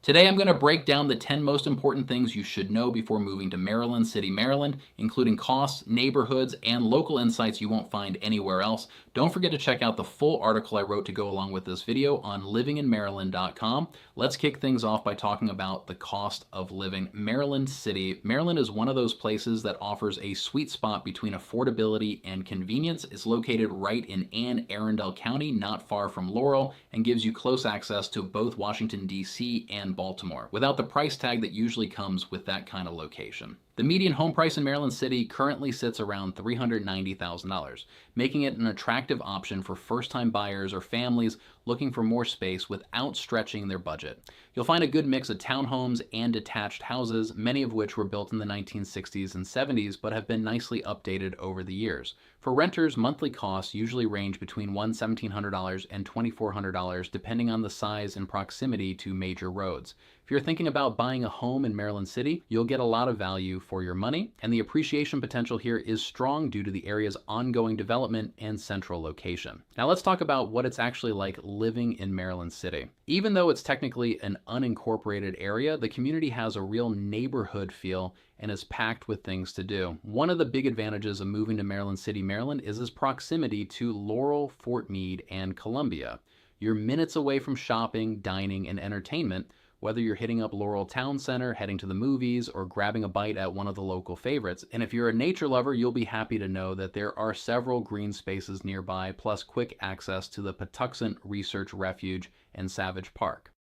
Today I'm going to break down the 10 most important things you should know before moving to Maryland City, Maryland, including costs, neighborhoods, and local insights you won't find anywhere else. Don't forget to check out the full article I wrote to go along with this video on livinginmaryland.com. Let's kick things off by talking about the cost of living. Maryland City. Maryland is one of those places that offers a sweet spot between affordability and convenience. It's located right in Anne Arundel County, not far from Laurel, and gives you close access to both Washington, D.C. and Baltimore, without the price tag that usually comes with that kind of location. The median home price in Maryland City currently sits around $390,000, making it an attractive option for first-time buyers or families looking for more space without stretching their budget. You'll find a good mix of townhomes and detached houses, many of which were built in the 1960s and 70s but have been nicely updated over the years. For renters, monthly costs usually range between $1,700 and $2,400 depending on the size and proximity to major roads. If you're thinking about buying a home in Maryland City, you'll get a lot of value for your money, and the appreciation potential here is strong due to the area's ongoing development and central location. Now let's talk about what it's actually like living in Maryland City. Even though it's technically an unincorporated area, the community has a real neighborhood feel and is packed with things to do. One of the big advantages of moving to Maryland City, Maryland is its proximity to Laurel, Fort Meade, and Columbia. You're minutes away from shopping, dining, and entertainment, whether you're hitting up Laurel Town Center, heading to the movies, or grabbing a bite at one of the local favorites. And if you're a nature lover, you'll be happy to know that there are several green spaces nearby, plus quick access to the Patuxent Research Refuge and Savage Park.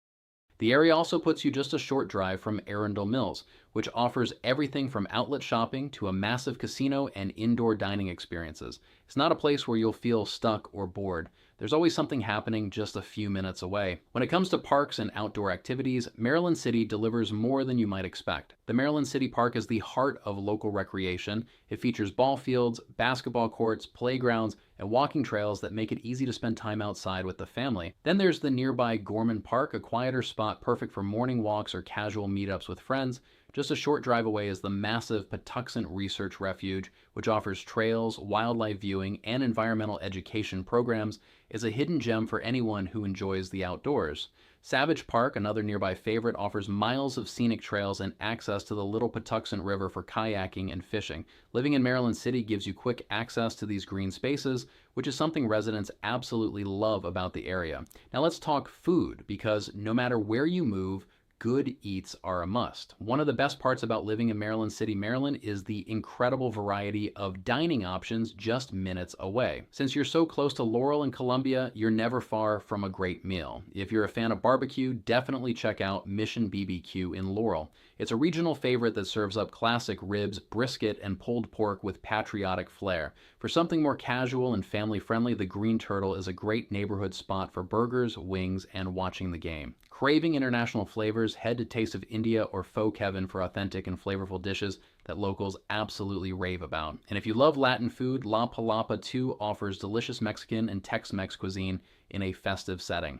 The area also puts you just a short drive from Arundel Mills, which offers everything from outlet shopping to a massive casino and indoor dining experiences. It's not a place where you'll feel stuck or bored. There's always something happening just a few minutes away. When it comes to parks and outdoor activities, Maryland City delivers more than you might expect. The Maryland City Park is the heart of local recreation. It features ball fields, basketball courts, playgrounds, and walking trails that make it easy to spend time outside with the family. Then there's the nearby Gorman Park, a quieter spot perfect for morning walks or casual meetups with friends. Just a short drive away is the massive Patuxent Research Refuge, which offers trails, wildlife viewing, and environmental education programs. Is a hidden gem for anyone who enjoys the outdoors. Savage Park, another nearby favorite, offers miles of scenic trails and access to the Little Patuxent River for kayaking and fishing. Living in Maryland City gives you quick access to these green spaces, which is something residents absolutely love about the area. Now let's talk food, because no matter where you move, good eats are a must. One of the best parts about living in Maryland City, Maryland is the incredible variety of dining options just minutes away. Since you're so close to Laurel and Columbia, you're never far from a great meal. If you're a fan of barbecue, definitely check out Mission BBQ in Laurel. It's a regional favorite that serves up classic ribs, brisket, and pulled pork with patriotic flair. For something more casual and family-friendly, the Green Turtle is a great neighborhood spot for burgers, wings, and watching the game. Craving international flavors, head to Taste of India or Faux Kevin for authentic and flavorful dishes that locals absolutely rave about. And if you love Latin food, La Palapa 2 offers delicious Mexican and Tex-Mex cuisine in a festive setting.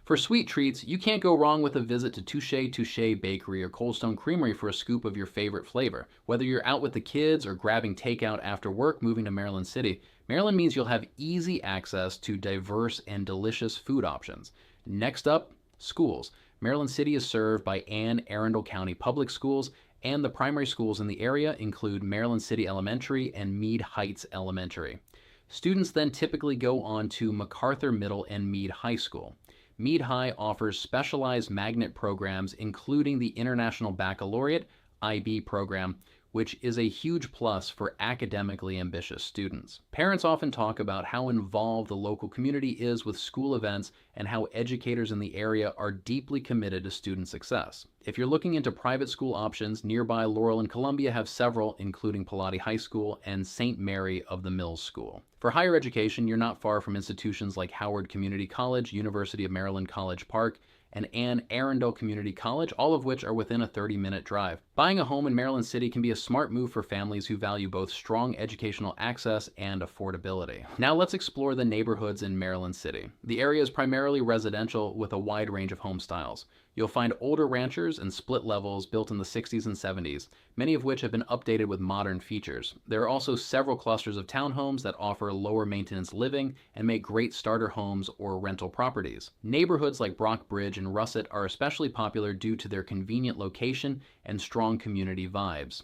For sweet treats, you can't go wrong with a visit to Touche Bakery or Cold Stone Creamery for a scoop of your favorite flavor. Whether you're out with the kids or grabbing takeout after work, moving to Maryland City, Maryland means you'll have easy access to diverse and delicious food options. Next up, schools. Maryland City is served by Anne Arundel County Public Schools, and the primary schools in the area include Maryland City Elementary and Meade Heights Elementary. Students then typically go on to MacArthur Middle and Meade High School. Meade High offers specialized magnet programs, including the International Baccalaureate IB program, which is a huge plus for academically ambitious students. Parents often talk about how involved the local community is with school events and how educators in the area are deeply committed to student success. If you're looking into private school options, nearby Laurel and Columbia have several, including Pilate High School and St. Mary of the Mills School. For higher education, you're not far from institutions like Howard Community College, University of Maryland College Park, and Anne Arundel Community College, all of which are within a 30-minute drive. Buying a home in Maryland City can be a smart move for families who value both strong educational access and affordability. Now let's explore the neighborhoods in Maryland City. The area is primarily residential with a wide range of home styles. You'll find older ranchers and split levels built in the 60s and 70s, many of which have been updated with modern features. There are also several clusters of townhomes that offer lower maintenance living and make great starter homes or rental properties. Neighborhoods like Brock Bridge and Russet are especially popular due to their convenient location and strong community vibes.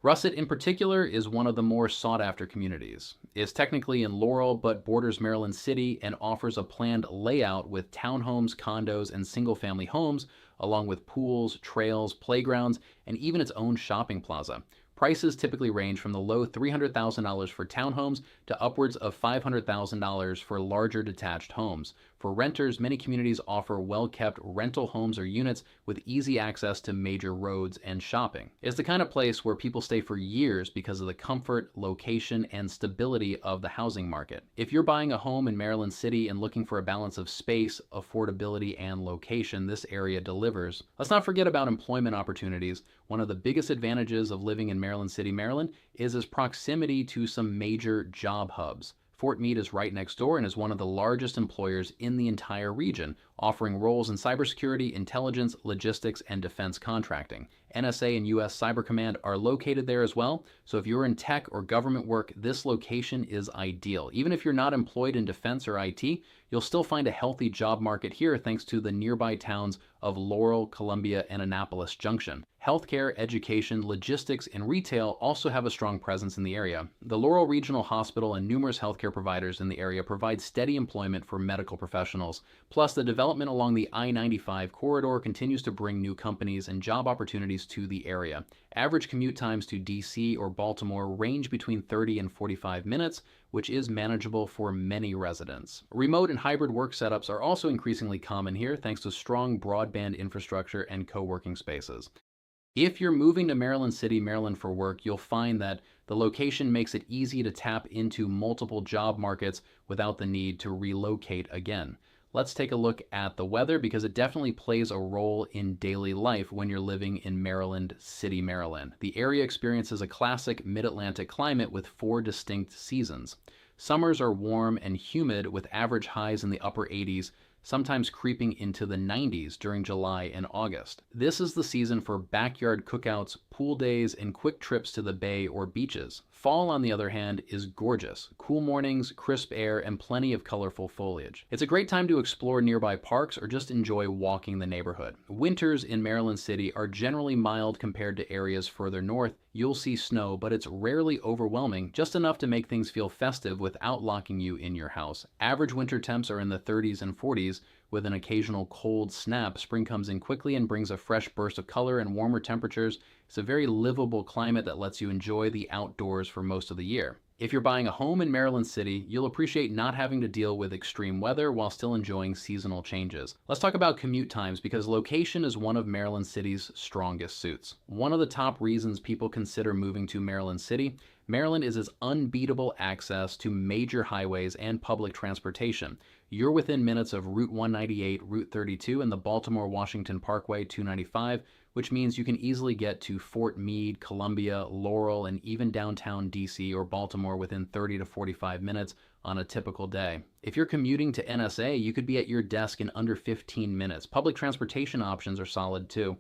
Russet in particular is one of the more sought after communities. It's technically in Laurel but borders Maryland City and offers a planned layout with townhomes, condos, and single family homes, along with pools, trails, playgrounds, and even its own shopping plaza. Prices typically range from the low $300,000 for townhomes to upwards of $500,000 for larger detached homes. For renters, many communities offer well-kept rental homes or units with easy access to major roads and shopping. It's the kind of place where people stay for years because of the comfort, location, and stability of the housing market. If you're buying a home in Maryland City and looking for a balance of space, affordability, and location, this area delivers. Let's not forget about employment opportunities. One of the biggest advantages of living in Maryland City, Maryland, is its proximity to some major job hubs. Fort Meade is right next door and is one of the largest employers in the entire region, offering roles in cybersecurity, intelligence, logistics, and defense contracting. NSA and U.S. Cyber Command are located there as well, so if you're in tech or government work, this location is ideal. Even if you're not employed in defense or IT, you'll still find a healthy job market here thanks to the nearby towns of Laurel, Columbia, and Annapolis Junction. Healthcare, education, logistics, and retail also have a strong presence in the area. The Laurel Regional Hospital and numerous healthcare providers in the area provide steady employment for medical professionals. Plus, the development along the I-95 corridor continues to bring new companies and job opportunities to the area. Average commute times to DC or Baltimore range between 30 and 45 minutes, which is manageable for many residents. Remote and hybrid work setups are also increasingly common here thanks to strong broadband infrastructure and co-working spaces. If you're moving to Maryland City, Maryland for work, you'll find that the location makes it easy to tap into multiple job markets without the need to relocate again. Let's take a look at the weather because it definitely plays a role in daily life when you're living in Maryland City, Maryland. The area experiences a classic mid-Atlantic climate with 4 distinct seasons. Summers are warm and humid with average highs in the upper 80s, sometimes creeping into the 90s during July and August. This is the season for backyard cookouts, pool days, and quick trips to the bay or beaches. Fall, on the other hand, is gorgeous. Cool mornings, crisp air, and plenty of colorful foliage. It's a great time to explore nearby parks or just enjoy walking the neighborhood. Winters in Maryland City are generally mild compared to areas further north. You'll see snow, but it's rarely overwhelming, just enough to make things feel festive without locking you in your house. Average winter temps are in the 30s and 40s, with an occasional cold snap. Spring comes in quickly and brings a fresh burst of color and warmer temperatures. It's a very livable climate that lets you enjoy the outdoors for most of the year. If you're buying a home in Maryland City, you'll appreciate not having to deal with extreme weather while still enjoying seasonal changes. Let's talk about commute times because location is one of Maryland City's strongest suits. One of the top reasons people consider moving to Maryland City, Maryland is its unbeatable access to major highways and public transportation. You're within minutes of Route 198, Route 32, and the Baltimore-Washington Parkway 295, which means you can easily get to Fort Meade, Columbia, Laurel, and even downtown DC or Baltimore within 30 to 45 minutes on a typical day. If you're commuting to NSA, you could be at your desk in under 15 minutes. Public transportation options are solid too.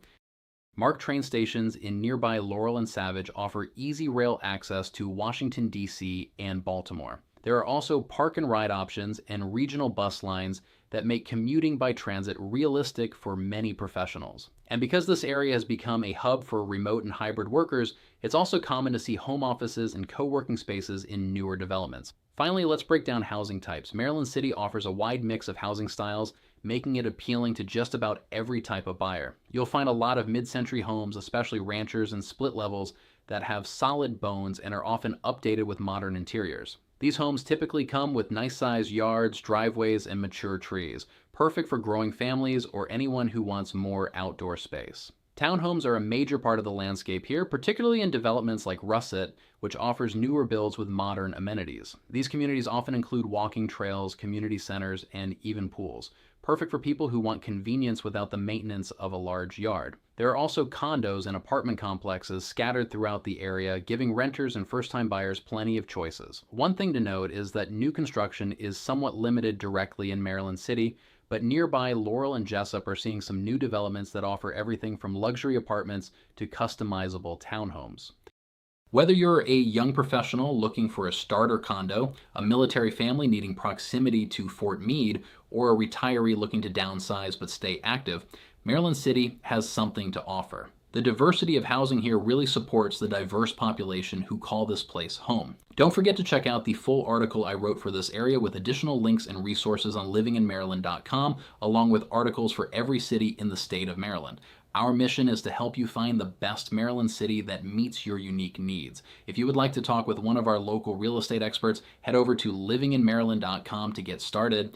MARC train stations in nearby Laurel and Savage offer easy rail access to Washington, D.C. and Baltimore. There are also park and ride options and regional bus lines that make commuting by transit realistic for many professionals. And because this area has become a hub for remote and hybrid workers, it's also common to see home offices and co-working spaces in newer developments. Finally, let's break down housing types. Maryland City offers a wide mix of housing styles, making it appealing to just about every type of buyer. You'll find a lot of mid-century homes, especially ranchers and split levels, that have solid bones and are often updated with modern interiors. These homes typically come with nice-sized yards, driveways, and mature trees, perfect for growing families or anyone who wants more outdoor space. Townhomes are a major part of the landscape here, particularly in developments like Russet, which offers newer builds with modern amenities. These communities often include walking trails, community centers, and even pools, perfect for people who want convenience without the maintenance of a large yard. There are also condos and apartment complexes scattered throughout the area, giving renters and first-time buyers plenty of choices. One thing to note is that new construction is somewhat limited directly in Maryland City, But nearby, Laurel and Jessup are seeing some new developments that offer everything from luxury apartments to customizable townhomes. Whether you're a young professional looking for a starter condo, a military family needing proximity to Fort Meade, or a retiree looking to downsize but stay active, Maryland City has something to offer. The diversity of housing here really supports the diverse population who call this place home. Don't forget to check out the full article I wrote for this area with additional links and resources on livinginmaryland.com, along with articles for every city in the state of Maryland. Our mission is to help you find the best Maryland city that meets your unique needs. If you would like to talk with one of our local real estate experts, head over to livinginmaryland.com to get started.